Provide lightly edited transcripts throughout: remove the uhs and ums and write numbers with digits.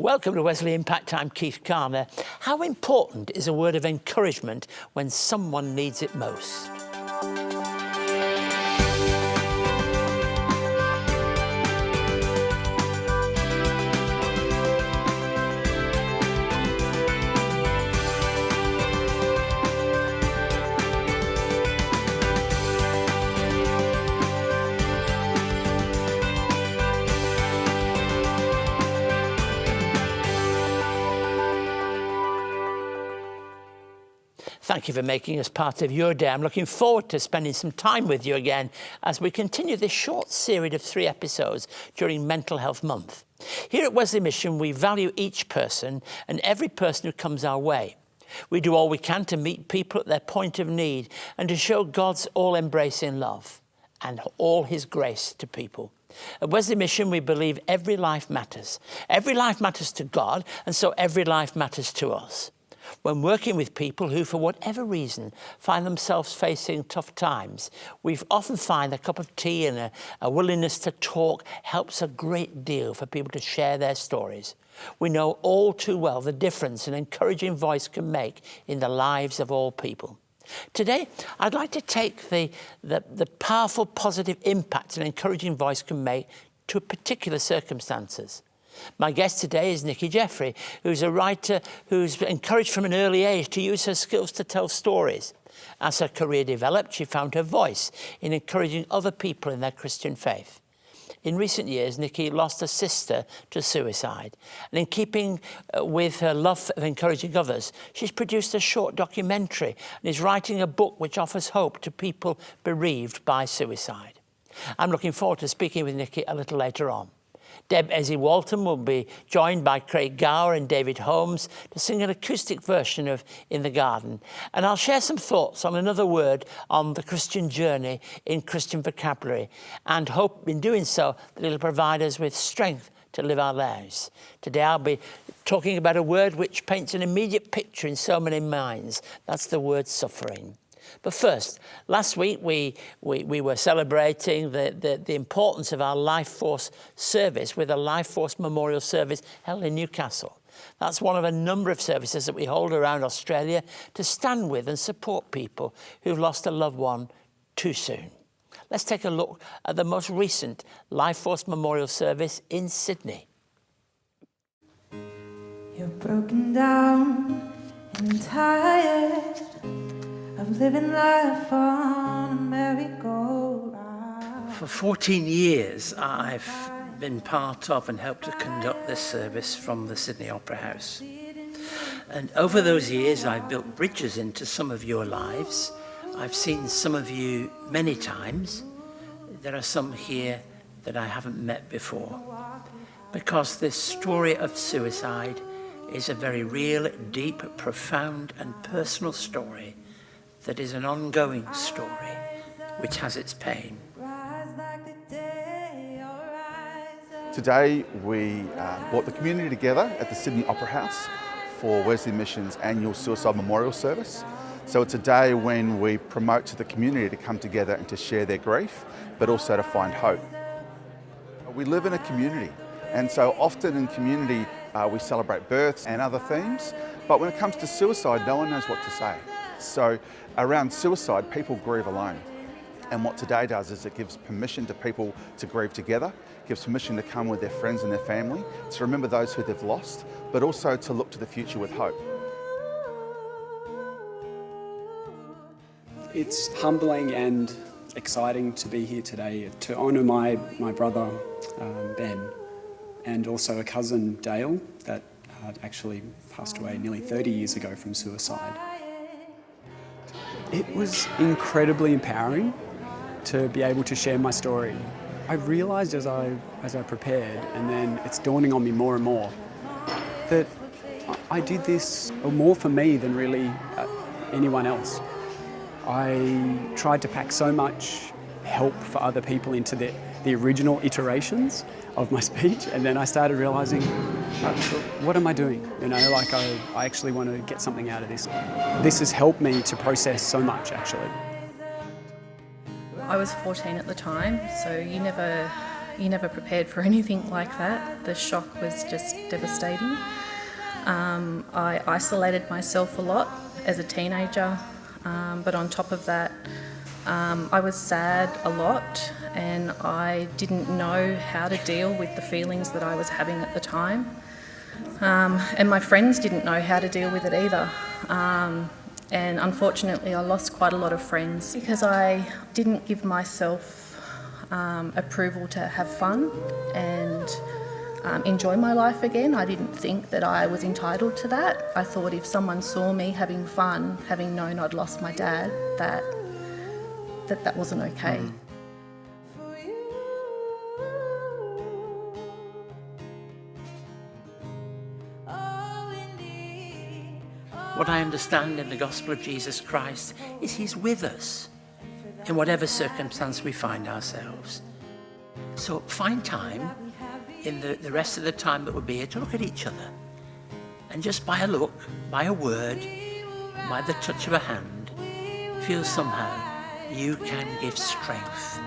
Welcome to Wesley Impact. I'm Keith Garner. How important is a word of encouragement when someone needs it most? Thank you for making us part of your day. I'm looking forward to spending some time with you again as we continue this short series of 3 episodes during Mental Health Month. Here at Wesley Mission, we value each person and every person who comes our way. We do all we can to meet people at their point of need and to show God's all-embracing love and all his grace to people. At Wesley Mission, we believe every life matters. Every life matters to God, and so every life matters to us. When working with people who, for whatever reason, find themselves facing tough times, we often find a cup of tea and a willingness to talk helps a great deal for people to share their stories. We know all too well the difference an encouraging voice can make in the lives of all people. Today, I'd like to take the powerful positive impact an encouraging voice can make to particular circumstances. My guest today is Nikki Jeffrey, who's a writer who's encouraged from an early age to use her skills to tell stories. As her career developed, she found her voice in encouraging other people in their Christian faith. In recent years, Nikki lost a sister to suicide, and in keeping with her love of encouraging others, she's produced a short documentary and is writing a book which offers hope to people bereaved by suicide. I'm looking forward to speaking with Nikki a little later on. Deb Ezzy-Walton will be joined by Craig Gower and David Holmes to sing an acoustic version of In the Garden. And I'll share some thoughts on another word on the Christian journey in Christian vocabulary, and hope in doing so that it'll provide us with strength to live our lives. Today I'll be talking about a word which paints an immediate picture in so many minds. That's the word suffering. But first, last week we were celebrating the importance of our Life Force service with a Life Force Memorial Service held in Newcastle. That's one of a number of services that we hold around Australia to stand with and support people who've lost a loved one too soon. Let's take a look at the most recent Life Force Memorial Service in Sydney. You're broken down and tired of living life on a merry-go-round. For 14 years, I've been part of and helped to conduct this service from the Sydney Opera House. And over those years, I've built bridges into some of your lives. I've seen some of you many times. There are some here that I haven't met before. Because this story of suicide is a very real, deep, profound, and personal story that is an ongoing story which has its pain. Today we brought the community together at the Sydney Opera House for Wesley Mission's annual Suicide Memorial Service. So it's a day when we promote to the community to come together and to share their grief, but also to find hope. We live in a community, and so often in community we celebrate births and other themes, but when it comes to suicide, no one knows what to say. So around suicide, people grieve alone. And what today does is it gives permission to people to grieve together, gives permission to come with their friends and their family, to remember those who they've lost, but also to look to the future with hope. It's humbling and exciting to be here today to honour my brother, Ben, and also a cousin, Dale, that actually passed away nearly 30 years ago from suicide. It was incredibly empowering to be able to share my story. I realised as I prepared, and then it's dawning on me more and more, that I did this more for me than really anyone else. I tried to pack so much help for other people into the original iterations of my speech, and then I started realising, what am I doing? You know, like I actually want to get something out of this. This has helped me to process so much, actually. I was 14 at the time, so you never you never prepared for anything like that. The shock was just devastating. I isolated myself a lot as a teenager, but on top of that, I was sad a lot, and I didn't know how to deal with the feelings that I was having at the time. And my friends didn't know how to deal with it either. And unfortunately, I lost quite a lot of friends because I didn't give myself approval to have fun and enjoy my life again. I didn't think that I was entitled to that. I thought if someone saw me having fun, having known I'd lost my dad, that wasn't okay. What I understand in the gospel of Jesus Christ is he's with us in whatever circumstance we find ourselves. So find time in the rest of the time that we'll be here to look at each other. And just by a look, by a word, by the touch of a hand, feel somehow you can give strength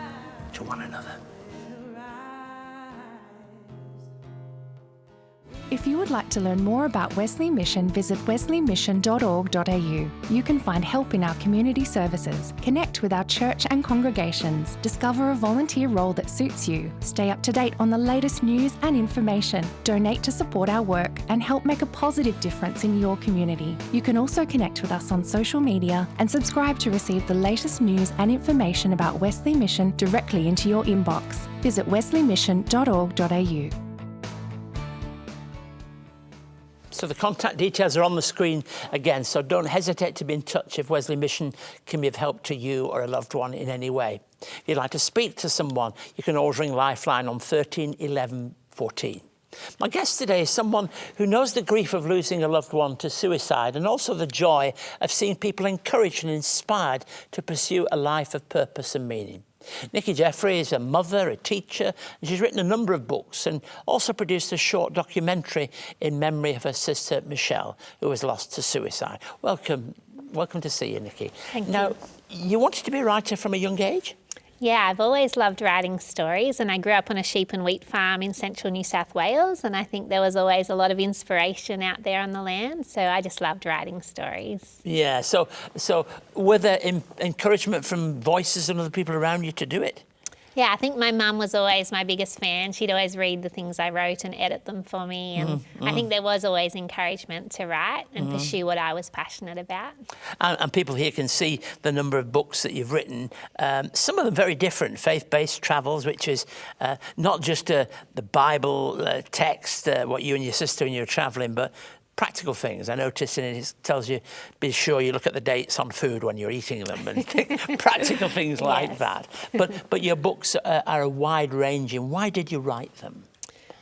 to one another. If you would like to learn more about Wesley Mission, visit wesleymission.org.au. You can find help in our community services, connect with our church and congregations, discover a volunteer role that suits you, stay up to date on the latest news and information, donate to support our work, and help make a positive difference in your community. You can also connect with us on social media and subscribe to receive the latest news and information about Wesley Mission directly into your inbox. Visit wesleymission.org.au. So the contact details are on the screen again, so don't hesitate to be in touch if Wesley Mission can be of help to you or a loved one in any way. If you'd like to speak to someone, you can always ring Lifeline on 13 11 14. My guest today is someone who knows the grief of losing a loved one to suicide and also the joy of seeing people encouraged and inspired to pursue a life of purpose and meaning. Nikki Jeffrey is a mother, a teacher, and she's written a number of books and also produced a short documentary in memory of her sister Michelle, who was lost to suicide. Welcome to see you, Nikki. Thank you. Now, you wanted to be a writer from a young age? Yeah, I've always loved writing stories, and I grew up on a sheep and wheat farm in central New South Wales, and I think there was always a lot of inspiration out there on the land, so I just loved writing stories. Yeah, so were there encouragement from voices and other people around you to do it? Yeah, I think my mum was always my biggest fan. She'd always read the things I wrote and edit them for me. And I think there was always encouragement to write and pursue what I was passionate about. And people here can see the number of books that you've written. Some of them very different. Faith-Based Travels, which is not just the Bible text, what you and your sister when you were travelling, but practical things. I noticed in it tells you, be sure you look at the dates on food when you're eating them and practical things like that. But your books are a wide ranging. Why did you write them?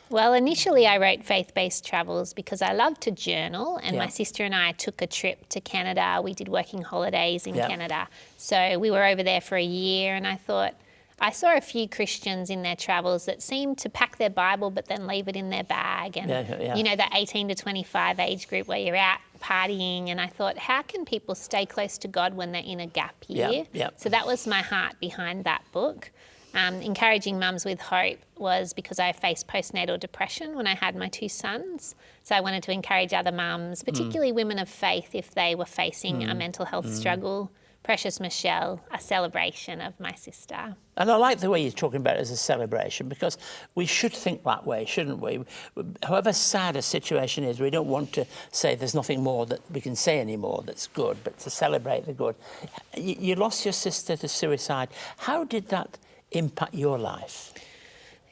Well, initially I wrote Faith-Based Travels because I love to journal, and my sister and I took a trip to Canada. We did working holidays in Canada. So we were over there for a year, and I thought, I saw a few Christians in their travels that seemed to pack their Bible but then leave it in their bag. And, you know, that 18 to 25 age group where you're out partying. And I thought, how can people stay close to God when they're in a gap year? So that was my heart behind that book. Encouraging Mums with Hope was because I faced postnatal depression when I had my two sons. So I wanted to encourage other mums, particularly women of faith, if they were facing a mental health struggle. Precious Michelle, a celebration of my sister. And I like the way you're talking about it as a celebration, because we should think that way, shouldn't we? However sad a situation is, we don't want to say there's nothing more that we can say anymore that's good, but to celebrate the good. You lost your sister to suicide. How did that impact your life?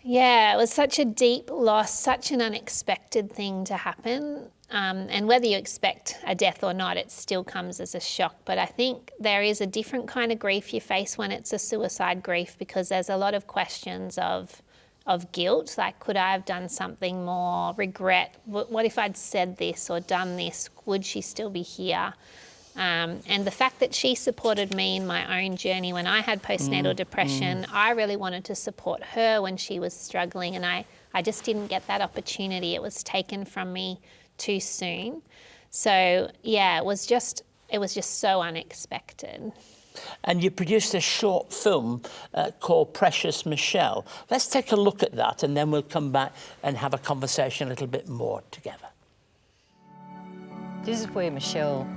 Yeah, it was such a deep loss, such an unexpected thing to happen. And whether you expect a death or not, it still comes as a shock. But I think there is a different kind of grief you face when it's a suicide grief, because there's a lot of questions of guilt, like could I have done something more, regret, what if I'd said this or done this, would she still be here? And the fact that she supported me in my own journey when I had postnatal depression, I really wanted to support her when she was struggling, and I just didn't get that opportunity. It was taken from me too soon. So yeah, it was just so unexpected. And you produced a short film called Precious Michelle. Let's take a look at that, and then we'll come back and have a conversation a little bit more together. This is where Michelle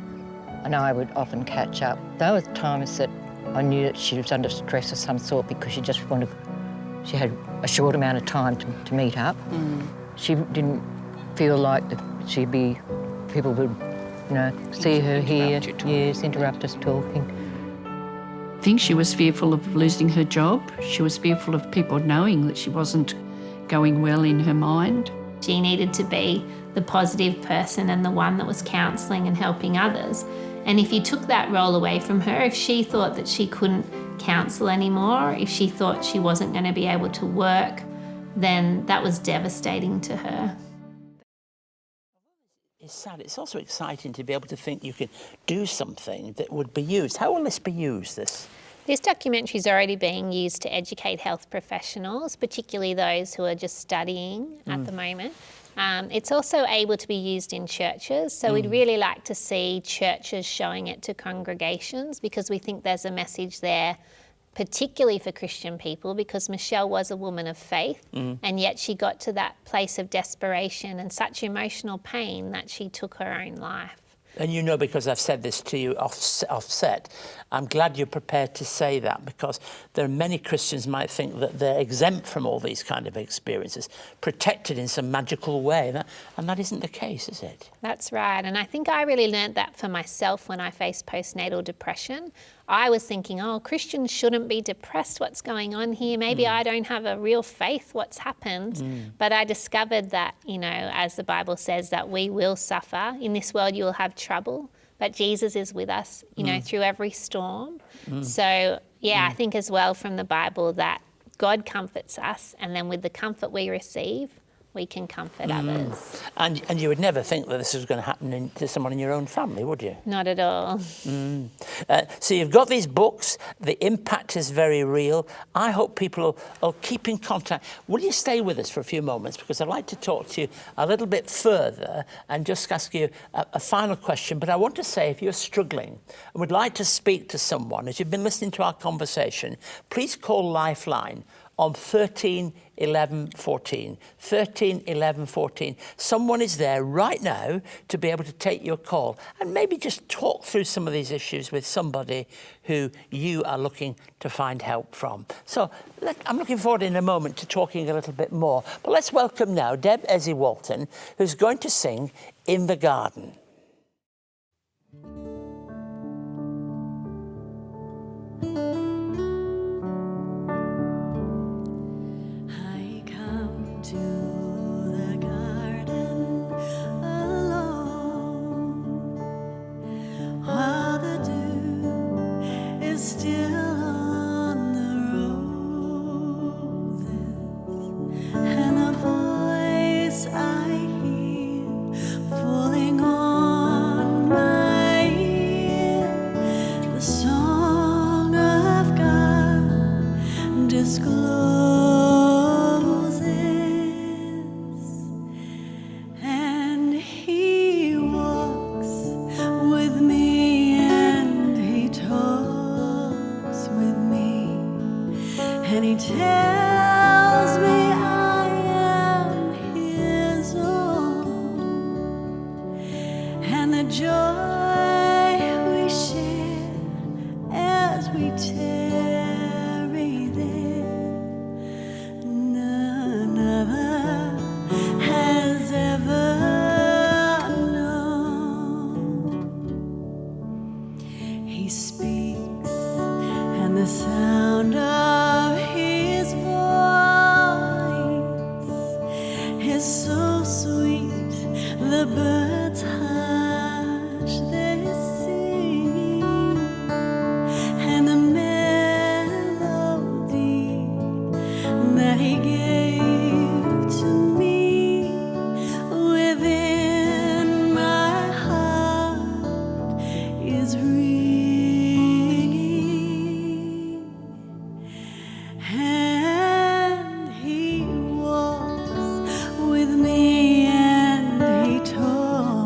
and I would often catch up. There were times that I knew that she was under stress of some sort because she had a short amount of time to meet up. She didn't feel like that people would, see her here, interrupt us talking. I think she was fearful of losing her job. She was fearful of people knowing that she wasn't going well in her mind. She needed to be the positive person and the one that was counselling and helping others. And if you took that role away from her, if she thought that she couldn't counsel anymore, if she thought she wasn't going to be able to work, then that was devastating to her. It's sad. It's also exciting to be able to think you can do something that would be used. How will this be used, This documentary is already being used to educate health professionals, particularly those who are just studying at the moment. It's also able to be used in churches, so we'd really like to see churches showing it to congregations, because we think there's a message there, particularly for Christian people, because Michelle was a woman of faith, and yet she got to that place of desperation and such emotional pain that she took her own life. And because I've said this to you offset, I'm glad you're prepared to say that, because there are many Christians might think that they're exempt from all these kind of experiences, protected in some magical way, and that isn't the case, is it? That's right, and I think I really learned that for myself when I faced postnatal depression. I was thinking, Christians shouldn't be depressed, what's going on here? Maybe I don't have a real faith, what's happened? But I discovered that, as the Bible says, that we will suffer. In this world you will have trouble, but Jesus is with us, through every storm. So, I think as well from the Bible that God comforts us, and then with the comfort we receive, we can comfort others. And you would never think that this was going to happen to someone in your own family, would you? Not at all. So you've got these books. The impact is very real. I hope people will keep in contact. Will you stay with us for a few moments? Because I'd like to talk to you a little bit further and just ask you a final question. But I want to say, if you're struggling and would like to speak to someone, as you've been listening to our conversation, please call Lifeline on 13 11 14. 13 11 14. Someone is there right now to be able to take your call and maybe just talk through some of these issues with somebody who you are looking to find help from. So I'm looking forward in a moment to talking a little bit more. But let's welcome now Deb Ezzy-Walton, who's going to sing In the Garden. With me and he talks.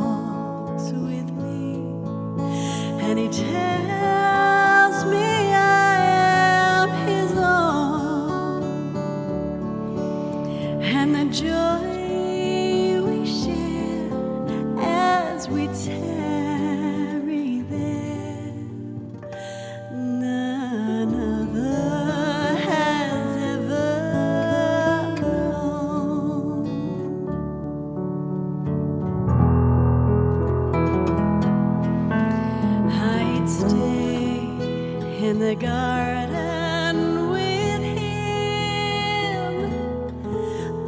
in the garden with him.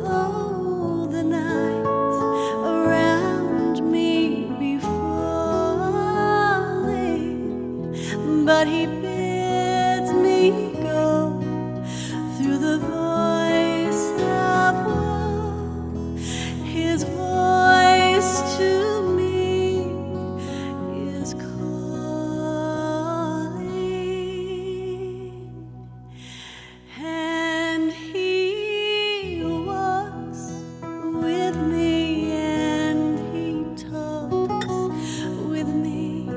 Oh, the night around me be falling, but he bids me go through the voice of woe. His voice to me is calling, and he walks with me, and he talks with me,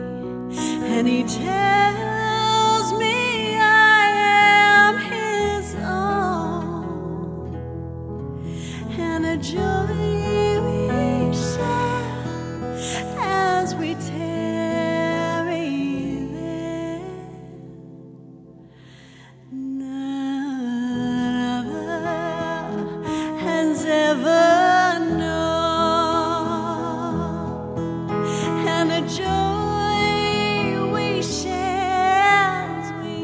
and he tells me I am his own, and a joy we share as we tarry there. None other has ever known, and a joy we share as we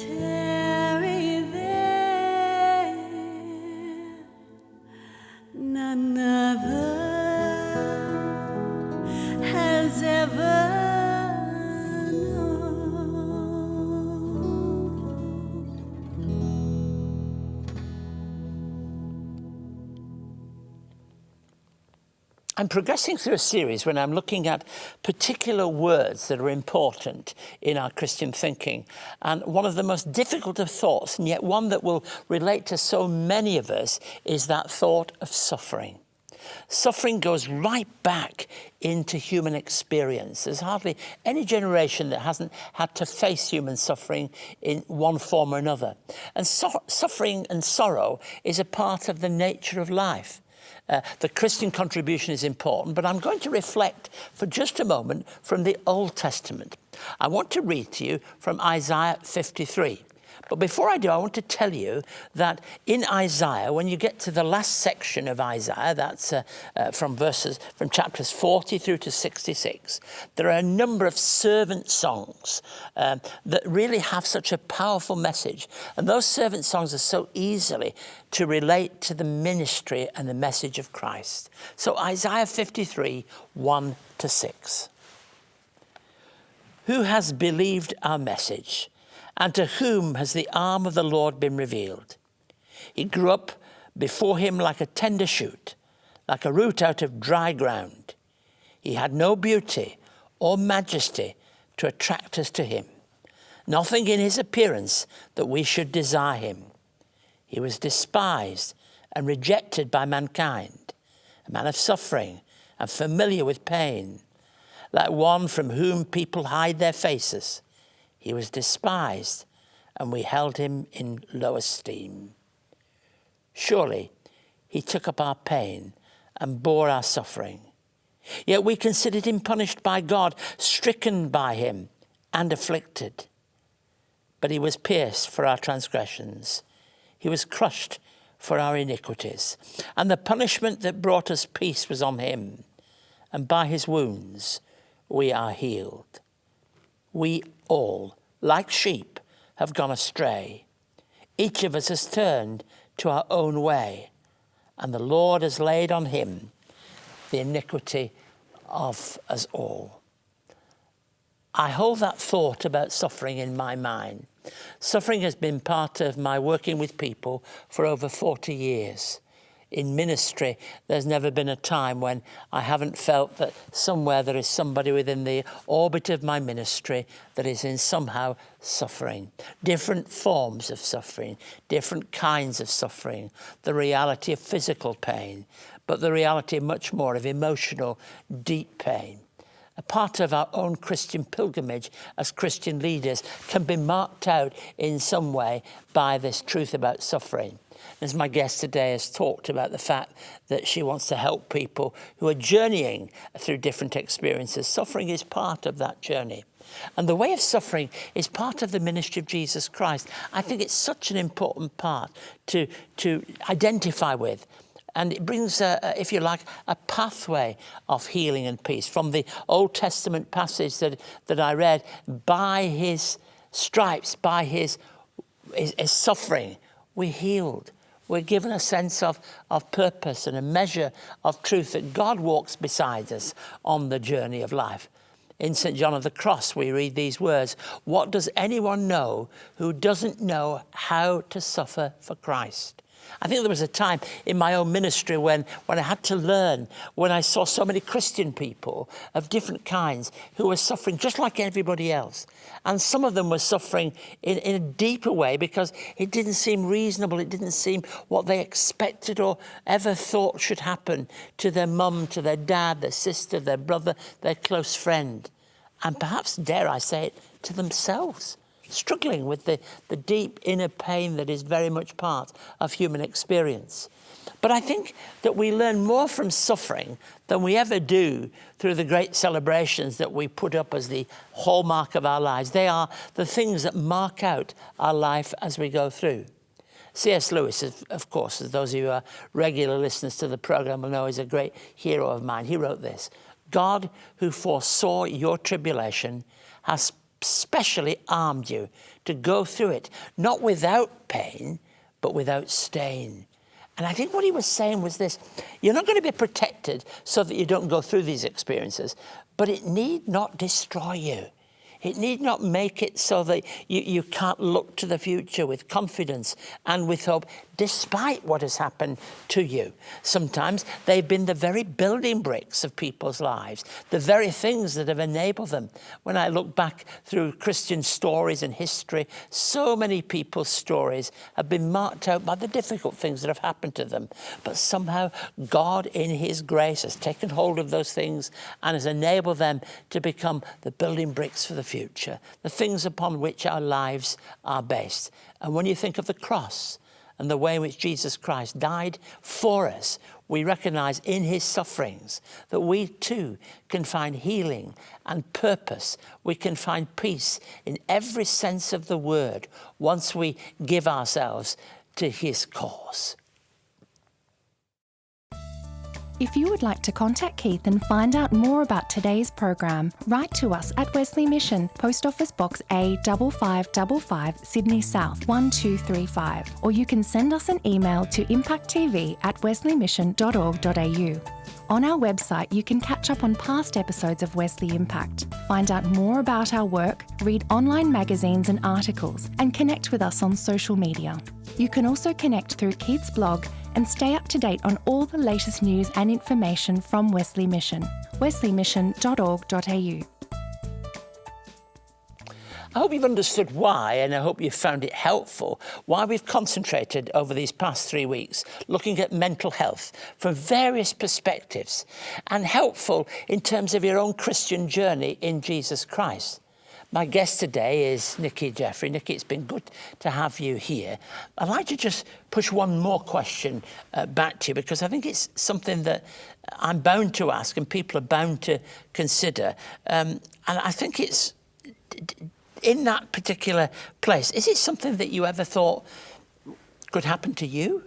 tarry there. None other has ever known. I'm progressing through a series when I'm looking at particular words that are important in our Christian thinking. And one of the most difficult of thoughts, and yet one that will relate to so many of us, is that thought of suffering. Suffering goes right back into human experience. There's hardly any generation that hasn't had to face human suffering in one form or another. And suffering and sorrow is a part of the nature of life. The Christian contribution is important, but I'm going to reflect for just a moment from the Old Testament. I want to read to you from Isaiah 53. But before I do, I want to tell you that in Isaiah, when you get to the last section of Isaiah, that's from chapters 40 through to 66, there are a number of servant songs that really have such a powerful message. And those servant songs are so easily to relate to the ministry and the message of Christ. So Isaiah 53, 1 to 6. Who has believed our message? And to whom has the arm of the Lord been revealed? He grew up before him like a tender shoot, like a root out of dry ground. He had no beauty or majesty to attract us to him, nothing in his appearance that we should desire him. He was despised and rejected by mankind, a man of suffering and familiar with pain, like one from whom people hide their faces. He was despised, and we held him in low esteem. Surely he took up our pain and bore our suffering. Yet we considered him punished by God, stricken by him, and afflicted. But he was pierced for our transgressions. He was crushed for our iniquities. And the punishment that brought us peace was on him. And by his wounds we are healed. We all, like sheep, have gone astray. Each of us has turned to our own way, and the Lord has laid on him the iniquity of us all. I hold that thought about suffering in my mind. Suffering has been part of my working with people for over 40 years. In ministry, there's never been a time when I haven't felt that somewhere there is somebody within the orbit of my ministry that is in somehow suffering. Different forms of suffering, different kinds of suffering, the reality of physical pain, but the reality much more of emotional, deep pain. A part of our own Christian pilgrimage as Christian leaders can be marked out in some way by this truth about suffering. As my guest today has talked about the fact that she wants to help people who are journeying through different experiences. Suffering is part of that journey. And the way of suffering is part of the ministry of Jesus Christ. I think it's such an important part to identify with. And it brings, if you like, a pathway of healing and peace. From the Old Testament passage that I read, by his stripes, by his suffering, we're healed. We're given a sense of purpose and a measure of truth that God walks beside us on the journey of life. In St. John of the Cross, we read these words, "What does anyone know who doesn't know how to suffer for Christ?" I think there was a time in my own ministry when I had to learn, when I saw so many Christian people of different kinds who were suffering just like everybody else. And some of them were suffering in a deeper way because it didn't seem reasonable. It didn't seem what they expected or ever thought should happen to their mum, to their dad, their sister, their brother, their close friend. And perhaps, dare I say it, to themselves. Struggling with the deep inner pain that is very much part of human experience. But I think that we learn more from suffering than we ever do through the great celebrations that we put up as the hallmark of our lives. They are the things that mark out our life as we go through. C.S. Lewis, of course, as those of you who are regular listeners to the program will know, is a great hero of mine. He wrote this: "God, who foresaw your tribulation, has specially armed you to go through it, not without pain, but without stain." And I think what he was saying was this: you're not going to be protected so that you don't go through these experiences, but it need not destroy you. It need not make it so that you can't look to the future with confidence and with hope, despite what has happened to you. Sometimes they've been the very building bricks of people's lives, the very things that have enabled them. When I look back through Christian stories and history, so many people's stories have been marked out by the difficult things that have happened to them. But somehow God, in his grace, has taken hold of those things and has enabled them to become the building bricks for the future, the things upon which our lives are based. And when you think of the cross and the way in which Jesus Christ died for us, we recognize in his sufferings that we too can find healing and purpose. We can find peace in every sense of the word once we give ourselves to his cause. If you would like to contact Keith and find out more about today's program, write to us at Wesley Mission, Post Office Box A 5555, Sydney South 1235, or you can send us an email to impacttv@wesleymission.org.au. On our website, you can catch up on past episodes of Wesley Impact, find out more about our work, read online magazines and articles, and connect with us on social media. You can also connect through Keith's blog and stay up to date on all the latest news and information from Wesley Mission, wesleymission.org.au. I hope you've understood why, and I hope you've found it helpful, why we've concentrated over these past 3 weeks looking at mental health from various perspectives, and helpful in terms of your own Christian journey in Jesus Christ. My guest today is Nikki Jeffrey. Nikki, it's been good to have you here. I'd like to just push one more question back to you, because I think it's something that I'm bound to ask and people are bound to consider. And I think it's in that particular place. Is it something that you ever thought could happen to you?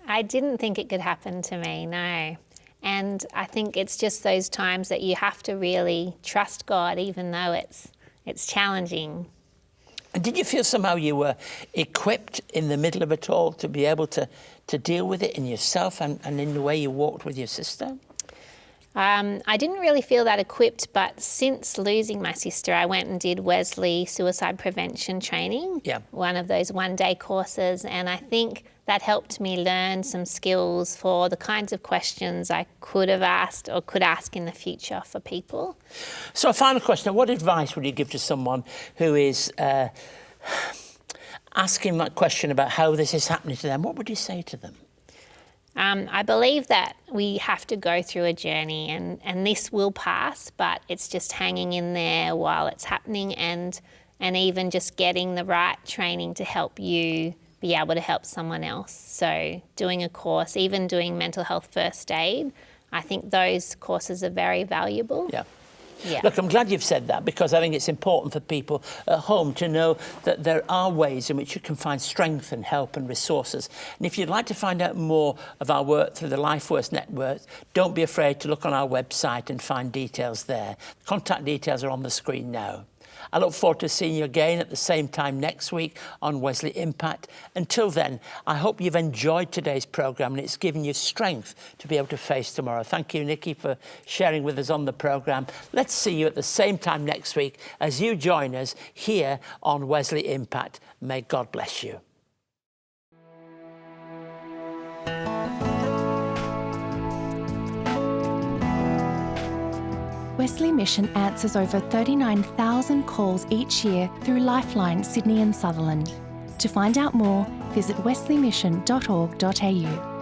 I didn't think it could happen to me, no. And I think it's just those times that you have to really trust God, even though it's challenging. And did you feel somehow you were equipped in the middle of it all to be able to deal with it in yourself and in the way you walked with your sister? I didn't really feel that equipped, but since losing my sister, I went and did Wesley suicide prevention training, one of those one-day courses, and I think that helped me learn some skills for the kinds of questions I could have asked or could ask in the future for people. So a final question, what advice would you give to someone who is asking that question about how this is happening to them? What would you say to them? I believe that we have to go through a journey, and this will pass, but it's just hanging in there while it's happening, and even just getting the right training to help you be able to help someone else. So doing a course, even doing mental health first aid, I think those courses are very valuable. Yeah. Look, I'm glad you've said that, because I think it's important for people at home to know that there are ways in which you can find strength and help and resources. And if you'd like to find out more of our work through the LifeWorks Network, don't be afraid to look on our website and find details there. Contact details are on the screen now. I look forward to seeing you again at the same time next week on Wesley Impact. Until then, I hope you've enjoyed today's programme and it's given you strength to be able to face tomorrow. Thank you, Nikki, for sharing with us on the programme. Let's see you at the same time next week as you join us here on Wesley Impact. May God bless you. Wesley Mission answers over 39,000 calls each year through Lifeline Sydney and Sutherland. To find out more, visit wesleymission.org.au.